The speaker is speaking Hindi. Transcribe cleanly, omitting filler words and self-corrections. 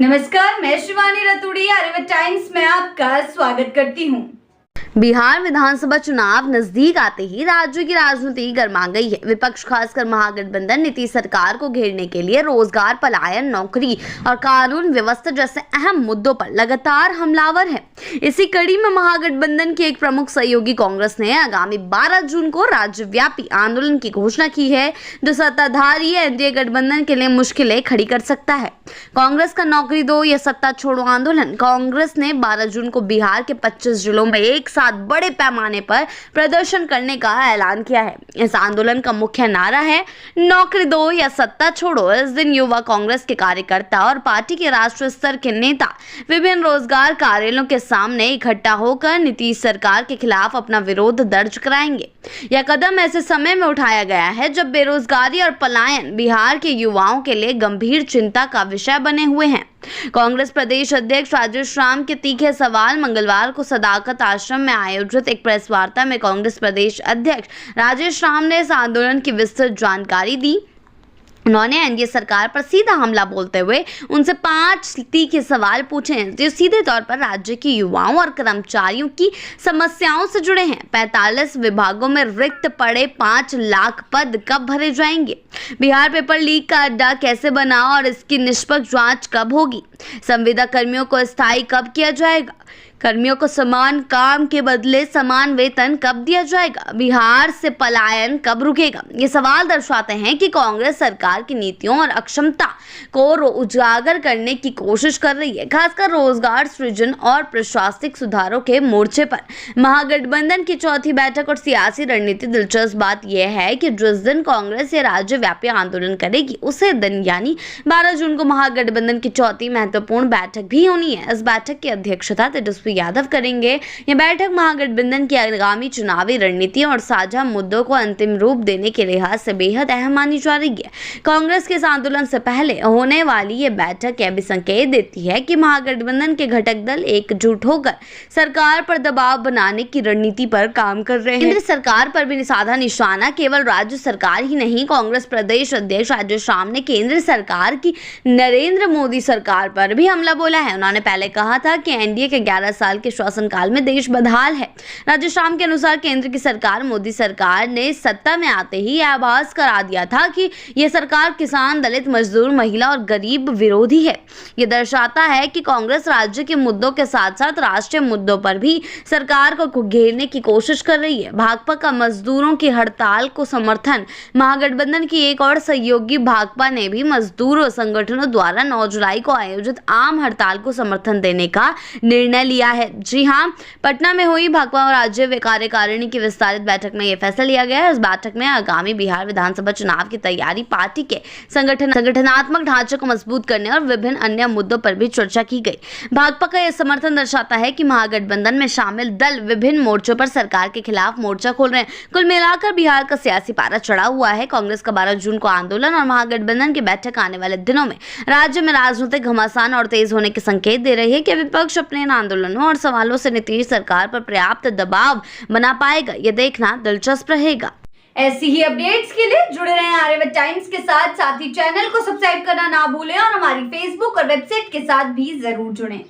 नमस्कार, मैं शिवानी रतूड़ी आर्यव्रत टाइम्स में आपका स्वागत करती हूँ। बिहार विधानसभा चुनाव नजदीक आते ही राज्य की राजनीति गर्मा गई है। विपक्ष खासकर महागठबंधन नीतीश सरकार को घेरने के लिए रोजगार, पलायन, नौकरी और कानून व्यवस्था जैसे अहम मुद्दों पर लगातार हमलावर है। इसी कड़ी में महागठबंधन की एक प्रमुख सहयोगी कांग्रेस ने आगामी 12 जून को राज्यव्यापी आंदोलन की घोषणा की है, जो सत्ताधारी एनडीए गठबंधन के लिए मुश्किलें खड़ी कर सकता है। कांग्रेस का नौकरी दो या सत्ता छोड़ो आंदोलन। कांग्रेस ने 12 जून को बिहार के 25 जिलों में एक साथ बड़े पैमाने पर प्रदर्शन करने का ऐलान किया है। इस आंदोलन का मुख्य नारा है, नौकरी दो या सत्ता छोड़ो। इस दिन युवा कांग्रेस के कार्यकर्ता और पार्टी के राष्ट्रीय स्तर के नेता विभिन्न रोजगार कार्यालयों के सामने इकट्ठा होकर नीतीश सरकार के खिलाफ अपना विरोध दर्ज कराएंगे। यह कदम ऐसे समय में उठाया गया है जब बेरोजगारी और पलायन बिहार के युवाओं के लिए गंभीर चिंता का विषय बने हुए हैं। कांग्रेस प्रदेश अध्यक्ष राजेश राम के तीखे सवाल। मंगलवार को सदाकत आश्रम में आयोजित एक प्रेस वार्ता में कांग्रेस प्रदेश अध्यक्ष राजेश राम ने इस आंदोलन की विस्तृत जानकारी दी। उन्होंने एनडीए सरकार पर सीधा हमला बोलते हुए उनसे 5 तीखे सवाल पूछे हैं, जो सीधे तौर पर राज्य के युवाओं और कर्मचारियों की समस्याओं से जुड़े हैं। 45 विभागों में रिक्त पड़े 5 लाख पद कब भरे जाएंगे? बिहार पेपर लीक का अड्डा कैसे बना और इसकी निष्पक्ष जांच कब होगी? संविदा कर्मियों को स्थायी कब किया जाएगा? कर्मियों को समान काम के बदले समान वेतन कब दिया जाएगा? बिहार से पलायन कब रुकेगा? ये सवाल दर्शाते हैं कि कांग्रेस सरकार की नीतियों और अक्षमता को उजागर करने की कोशिश कर रही है, खासकर रोजगार सृजन और प्रशासनिक सुधारों के मोर्चे पर। महागठबंधन की चौथी बैठक और सियासी रणनीति। दिलचस्प बात यह है कि जिस दिन कांग्रेस ये राज्यव्यापी आंदोलन करेगी, उसे दिन यानी 12 जून को महागठबंधन की चौथी महत्वपूर्ण बैठक भी होनी है। इस बैठक की अध्यक्षता तेजस्वी यादव करेंगे। यह बैठक महागठबंधन की आगामी चुनावी रणनीति और साझा मुद्दों को अंतिम रूप देने के लिहाज से बेहद अहम मानी जा रही है। कांग्रेस के इस आंदोलन से पहले होने वाली ये बैठक यह भी संकेत देती है कि महागठबंधन के घटक दल एकजुट होकर सरकार पर दबाव बनाने की रणनीति पर काम कर रहे हैं। केंद्र सरकार पर भी साधा निशाना केवल राज्य सरकार ही नहीं, कांग्रेस प्रदेश अध्यक्ष राजेश राम ने केंद्र सरकार की नरेंद्र मोदी सरकार पर भी हमला बोला है। उन्होंने पहले कहा था कि एनडीए के 11 साल के शासनकाल में देश बदहाल है। राजेश राम के अनुसार केंद्र की सरकार, मोदी सरकार ने सत्ता में आते ही यह आभास करा दिया था कि यह सरकार किसान, दलित, मजदूर, महिला और गरीब विरोधी है। यह दर्शाता है कि कांग्रेस राज्य के मुद्दों के साथ साथ राष्ट्रीय मुद्दों पर भी सरकार को घेरने की कोशिश कर रही है। भाकपा का मजदूरों की हड़ताल को समर्थन। महागठबंधन की एक और सहयोगी भाकपा ने भी मजदूर संगठनों द्वारा 9 जुलाई को आयोजित आम हड़ताल को समर्थन देने का निर्णय लिया है। जी हां, पटना में हुई भाकपा और राज्य कार्यकारिणी की विस्तारित बैठक में यह फैसला लिया गया है। इस बैठक में आगामी बिहार विधानसभा चुनाव की तैयारी, पार्टी के संगठनात्मक ढांचे को मजबूत करने और विभिन्न अन्य मुद्दों पर भी चर्चा की गई। भाकपा का यह समर्थन दर्शाता है कि महागठबंधन में शामिल दल विभिन्न मोर्चों पर सरकार के खिलाफ मोर्चा खोल रहे हैं। कुल मिलाकर बिहार का सियासी पारा चढ़ा हुआ है। कांग्रेस का 12 जून को आंदोलन और महागठबंधन की बैठक आने वाले दिनों में राज्य में राजनीतिक घमासान और तेज होने के संकेत दे रही है कि विपक्ष अपने आंदोलनों और सवालों से नीतीश सरकार पर पर्याप्त दबाव बना पाएगा। यह देखना दिलचस्प रहेगा। ऐसी ही अपडेट्स के लिए जुड़े रहें आर्यव्रत टाइम्स के साथ ही चैनल को सब्सक्राइब करना ना भूलें और हमारी फेसबुक और वेबसाइट के साथ भी जरूर जुड़ें।